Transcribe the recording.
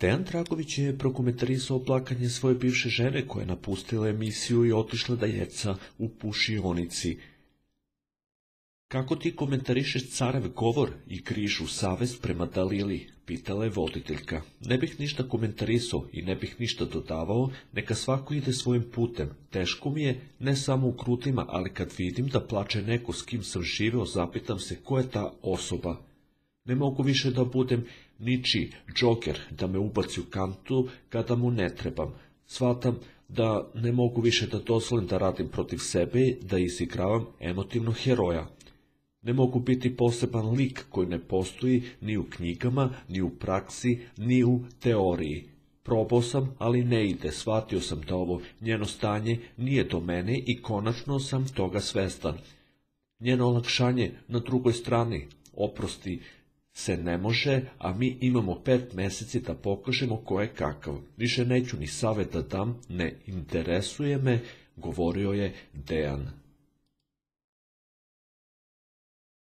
Dejan Dragović je prokomentarisao plakanje svoje bivše žene koja je napustila emisiju i otišla da jeca u pušionici. Kako ti komentarišeš carev govor i križu savest prema Dalili, pitala je voditeljka. Ne bih ništa komentarisao i ne bih ništa dodavao, neka svako ide svojim putem. Teško mi je, ne samo u krutima, ali kad vidim da plače neko s kim sam živeo, zapitam se ko je ta osoba. Ne mogu više da budem ničiji džoker, da me ubaci u kantu kada mu ne trebam. Shvatam da ne mogu više da dozvolim da radim protiv sebe, da izigravam emotivnog heroja. Ne mogu biti poseban lik koji ne postoji ni u knjigama, ni u praksi, ni u teoriji. Probao sam, ali ne ide, shvatio sam da ovo njeno stanje nije do mene i konačno sam toga svestan. Njeno olakšanje na drugoj strani, oprosti se ne može, a mi imamo 5 meseci da pokažemo ko je kakav. Više neću ni savjet da dam, ne interesuje me, govorio je Dejan.